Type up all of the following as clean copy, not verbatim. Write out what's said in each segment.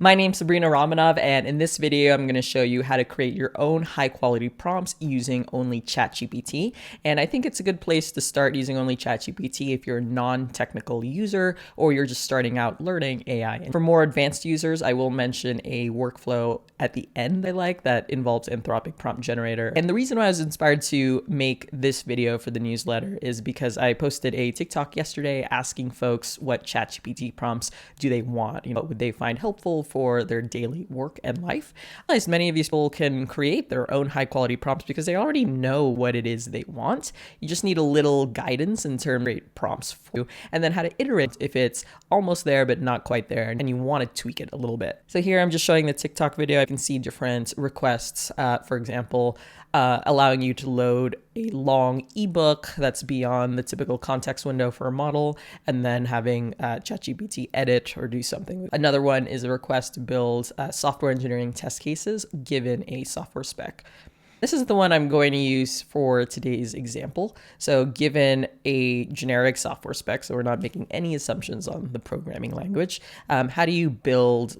My name's Sabrina Ramanov, and in this video, I'm going to show you how to create your own high-quality prompts using only ChatGPT. And I think it's a good place to start using only ChatGPT if you're a non-technical user or you're just starting out learning AI. And for more advanced users, I will mention a workflow at the end I like that involves Anthropic Prompt Generator. And the reason why I was inspired to make this video for the newsletter is because I posted a TikTok yesterday asking folks what ChatGPT prompts do they want, what would they find helpful for their daily work and life. I realize many of these people can create their own high quality prompts because they already know what it is they want. You just need a little guidance in terms of prompts for you, and then how to iterate if it's almost there but not quite there and you want to tweak it a little bit. So here I'm just showing the TikTok video. I can see different requests, for example, allowing you to load a long ebook that's beyond the typical context window for a model, and then having ChatGPT edit or do something. Another one is a request to build software engineering test cases given a software spec. This is the one I'm going to use for today's example. So given a generic software spec, so we're not making any assumptions on the programming language, how do you build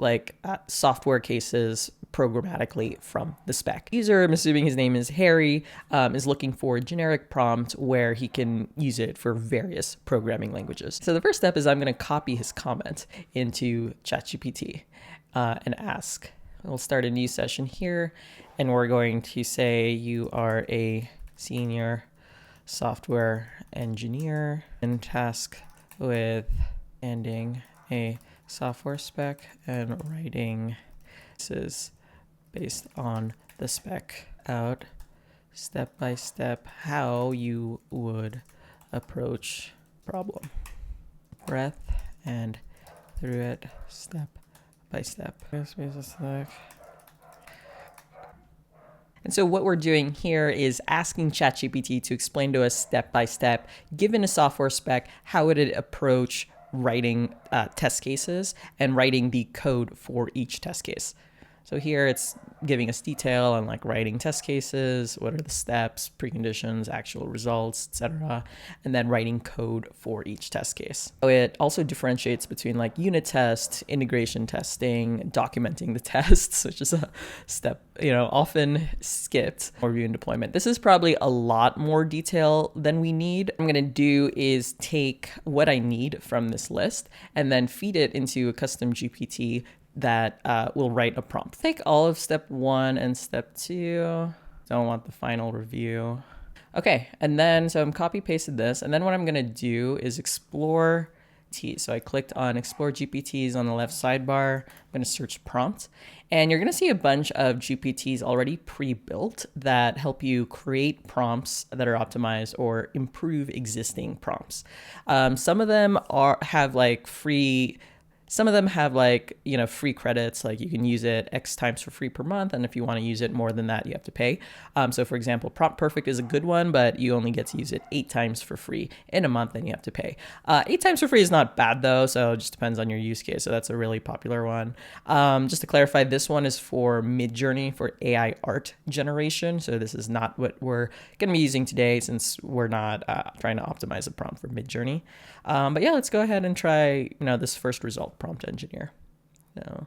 software cases programmatically from the spec? User, I'm assuming his name is Harry, is looking for a generic prompt where he can use it for various programming languages. So the first step is I'm going to copy his comment into ChatGPT and ask. We'll start a new session here, and we're going to say you are a senior software engineer and tasked with ending a software spec and writing this based on the spec out step by step how you would approach problem, breadth and through it step by step. And so what we're doing here is asking ChatGPT to explain to us step by step, given a software spec, how would it approach writing test cases and writing the code for each test case. So here it's giving us detail on writing test cases, what are the steps, preconditions, actual results, etc., and then writing code for each test case. So it also differentiates between unit test, integration testing, documenting the tests, which is a step often skipped, or review and deployment. This is probably a lot more detail than we need. What I'm going to do is take what I need from this list and then feed it into a custom GPT that will write a prompt. Take all of step 1 and step 2. Don't want the final review. Okay, and then so I'm copy pasted this, and then what I'm gonna do is explore T. So I clicked on explore GPTs on the left sidebar. I'm gonna search prompt, and you're gonna see a bunch of GPTs already pre-built that help you create prompts that are optimized or improve existing prompts. Some of them have free. Some of them have free credits, you can use it X times for free per month. And if you want to use it more than that, you have to pay. So for example, Prompt Perfect is a good one, but you only get to use it 8 times for free in a month, and you have to pay. 8 times for free is not bad though. So it just depends on your use case. So that's a really popular one. Just to clarify, this one is for Midjourney for AI art generation. So this is not what we're going to be using today since we're not trying to optimize a prompt for Midjourney. But yeah, let's go ahead and try, this first result. Prompt engineer. So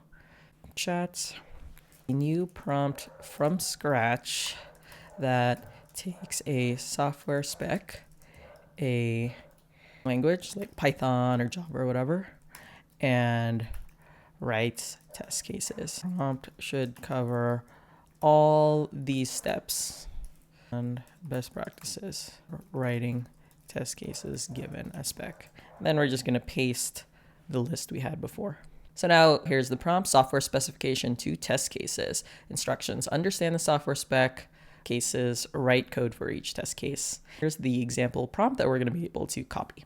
chat a new prompt from scratch that takes a software spec, a language like Python or Java or whatever, and writes test cases. Prompt should cover all these steps and best practices writing test cases given a spec. And then we're just going to paste the list we had before. So now here's the prompt: software specification to test cases. Instructions: understand the software spec, cases, write code for each test case. Here's the example prompt that we're going to be able to copy.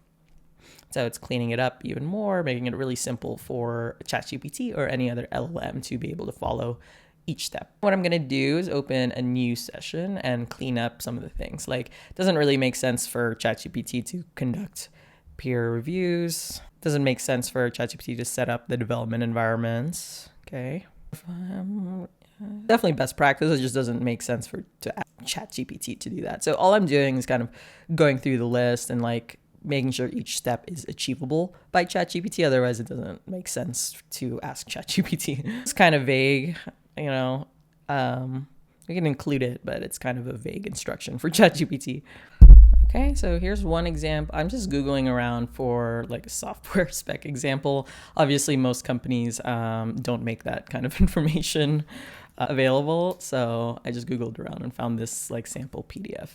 So it's cleaning it up even more, making it really simple for ChatGPT or any other LLM to be able to follow each step. What I'm going to do is open a new session and clean up some of the things. It doesn't really make sense for ChatGPT to conduct peer reviews. Doesn't make sense for ChatGPT to set up the development environments. Okay. Definitely best practice. It just doesn't make sense to ask ChatGPT to do that. So all I'm doing is kind of going through the list and making sure each step is achievable by ChatGPT. Otherwise, it doesn't make sense to ask ChatGPT. It's kind of vague, you know. We can include it, but it's kind of a vague instruction for ChatGPT. Okay, so here's one example. I'm just Googling around for like a software spec example. Obviously, most companies don't make that kind of information available. So I just Googled around and found this like sample PDF.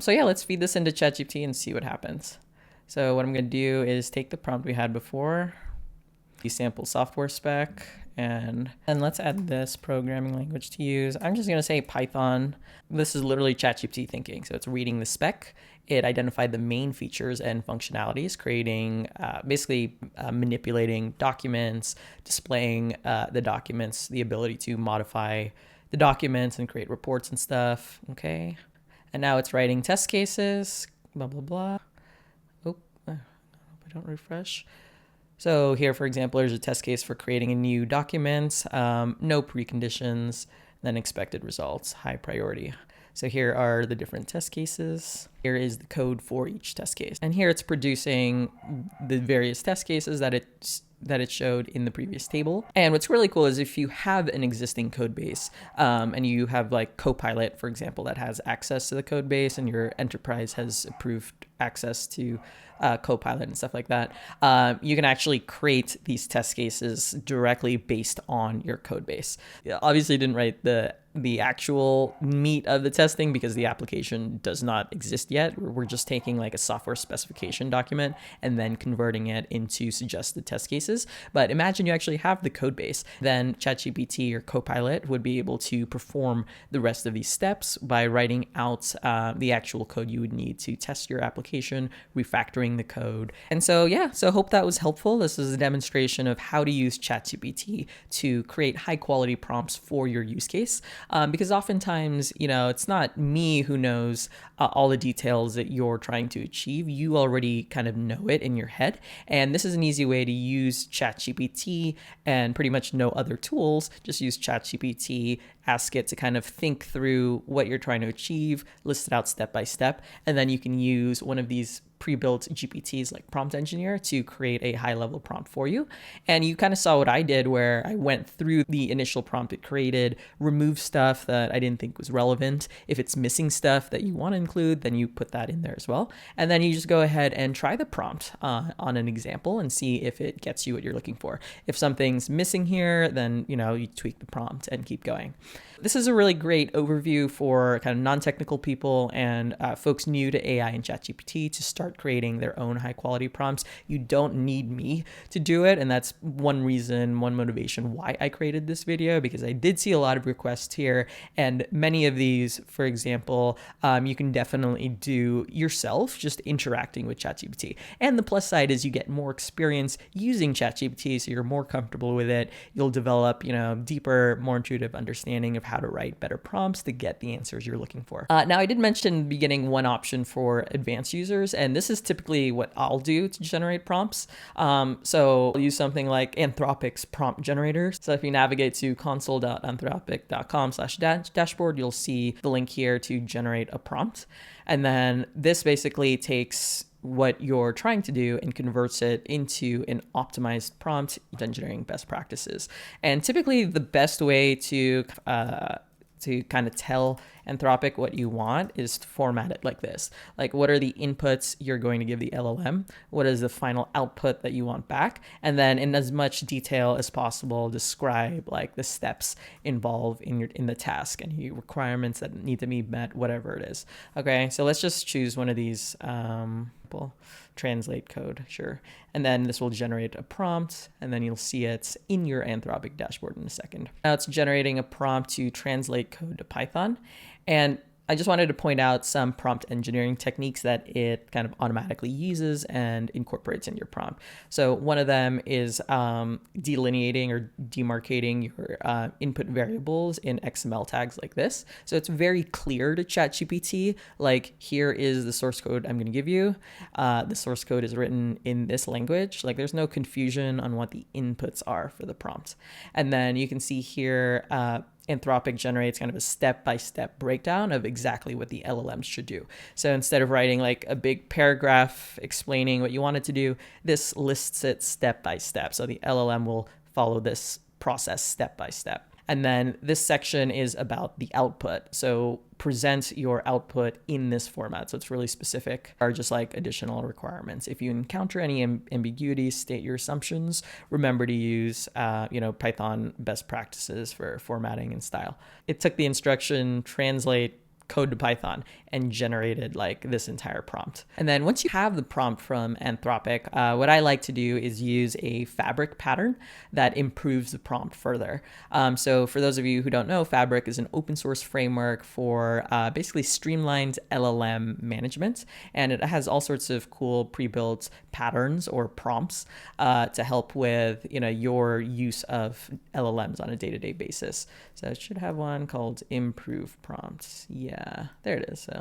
So yeah, let's feed this into ChatGPT and see what happens. So what I'm going to do is take the prompt we had before, the sample software spec, and let's add this programming language to use. I'm just going to say Python. This is literally ChatGPT thinking. So it's reading the spec. It identified the main features and functionalities, creating, manipulating documents, displaying the documents, the ability to modify the documents and create reports and stuff. Okay. And now it's writing test cases, blah, blah, blah. Oh, I hope I don't refresh. So here, for example, there's a test case for creating a new document, no preconditions, then expected results, high priority. So here are the different test cases. Here is the code for each test case. And here it's producing the various test cases that it showed in the previous table. And what's really cool is if you have an existing code base and you have like Copilot, for example, that has access to the code base and your enterprise has approved access to Copilot and stuff like that, you can actually create these test cases directly based on your code base. Obviously, didn't write the actual meat of the testing because the application does not exist yet. We're just taking like a software specification document and then converting it into suggested test cases. But imagine you actually have the code base. Then ChatGPT or Copilot would be able to perform the rest of these steps by writing out the actual code you would need to test your application, refactoring the code. And so, yeah, so hope that was helpful. This is a demonstration of how to use ChatGPT to create high quality prompts for your use case. Because oftentimes, it's not me who knows all the details that you're trying to achieve. You already kind of know it in your head. And this is an easy way to use ChatGPT and pretty much no other tools. Just use ChatGPT, ask it to kind of think through what you're trying to achieve, list it out step by step, and then you can use one of these pre-built GPTs like Prompt Engineer to create a high-level prompt for you. And you kind of saw what I did where I went through the initial prompt it created, removed stuff that I didn't think was relevant. If it's missing stuff that you want to include, then you put that in there as well. And then you just go ahead and try the prompt on an example and see if it gets you what you're looking for. If something's missing here, then you tweak the prompt and keep going. This is a really great overview for kind of non-technical people and folks new to AI and ChatGPT to start creating their own high-quality prompts. You don't need me to do it, and that's one motivation why I created this video, because I did see a lot of requests here, and many of these, for example, you can definitely do yourself, just interacting with ChatGPT. And the plus side is you get more experience using ChatGPT, so you're more comfortable with it. You'll develop, deeper, more intuitive understanding of how to write better prompts to get the answers you're looking for. Now, I did mention in the beginning one option for advanced users, and this is typically what I'll do to generate prompts. So I'll use something like Anthropic's prompt generator. So if you navigate to console.anthropic.com/dashboard, you'll see the link here to generate a prompt. And then this basically takes what you're trying to do and converts it into an optimized prompt engineering best practices. And typically the best way to kind of tell Anthropic what you want is to format it like this. Like, what are the inputs you're going to give the LLM? What is the final output that you want back? And then in as much detail as possible, describe like the steps involved in the task and the requirements that need to be met, whatever it is. Okay, so let's just choose one of these. Translate code, sure. And then this will generate a prompt, and then you'll see it in your Anthropic dashboard in a second. Now it's generating a prompt to translate code to Python. And I just wanted to point out some prompt engineering techniques that it kind of automatically uses and incorporates in your prompt. So one of them is delineating or demarcating your input variables in XML tags like this. So it's very clear to ChatGPT, like, here is the source code I'm going to give you. The source code is written in this language. Like, there's no confusion on what the inputs are for the prompt. And then you can see here, Anthropic generates kind of a step-by-step breakdown of exactly what the LLMs should do. So instead of writing like a big paragraph explaining what you want it to do, this lists it step by step. So the LLM will follow this process step by step. And then this section is about the output. So present your output in this format. So it's really specific, or just like additional requirements. If you encounter any ambiguities, state your assumptions. Remember to use, Python best practices for formatting and style. It took the instruction translate code to Python and generated like this entire prompt. And then once you have the prompt from Anthropic, what I like to do is use a Fabric pattern that improves the prompt further. So for those of you who don't know, Fabric is an open source framework for basically streamlined LLM management. And it has all sorts of cool pre-built patterns or prompts to help with your use of LLMs on a day-to-day basis. So it should have one called improve prompts. Yeah, there it is. So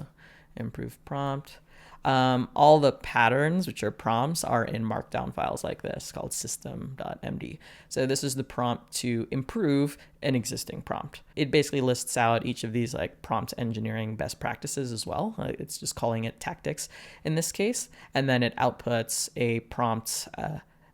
improve prompt. All the patterns, which are prompts, are in markdown files like this called system.md. So this is the prompt to improve an existing prompt. It basically lists out each of these like prompt engineering best practices as well. It's just calling it tactics in this case. And then it outputs a prompt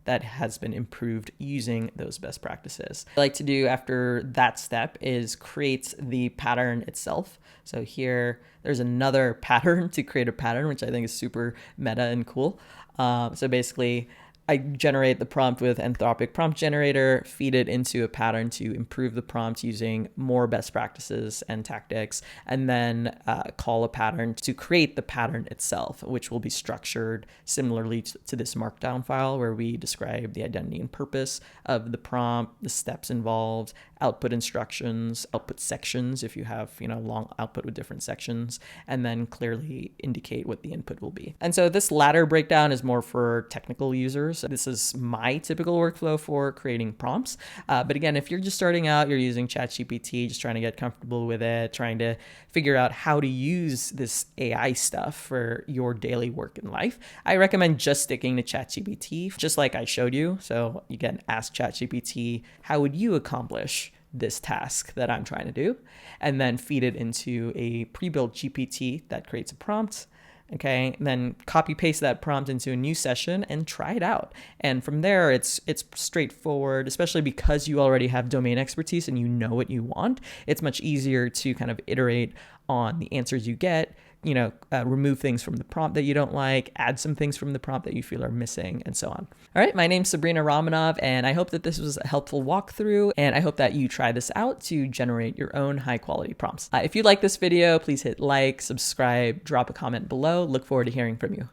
that has been improved using those best practices. What I like to do after that step is create the pattern itself. So here, there's another pattern to create a pattern, which I think is super meta and cool. So basically, I generate the prompt with Anthropic prompt generator, feed it into a pattern to improve the prompt using more best practices and tactics, and then call a pattern to create the pattern itself, which will be structured similarly to this markdown file where we describe the identity and purpose of the prompt, the steps involved, output instructions, output sections if you have long output with different sections, and then clearly indicate what the input will be. And so this latter breakdown is more for technical users. This is my typical workflow for creating prompts. But again, if you're just starting out, you're using ChatGPT, just trying to get comfortable with it, trying to figure out how to use this AI stuff for your daily work in life, I recommend just sticking to ChatGPT, just like I showed you. So again, ask ChatGPT, how would you accomplish this task that I'm trying to do? And then feed it into a pre-built GPT that creates a prompt. Okay, and then copy paste that prompt into a new session and try it out. And from there, it's straightforward, especially because you already have domain expertise and you know what you want. It's much easier to kind of iterate on the answers you get, remove things from the prompt that you don't like, add some things from the prompt that you feel are missing, and so on. All right, my name's Sabrina Romanov, and I hope that this was a helpful walkthrough, and I hope that you try this out to generate your own high-quality prompts. If you like this video, please hit like, subscribe, drop a comment below. Look forward to hearing from you.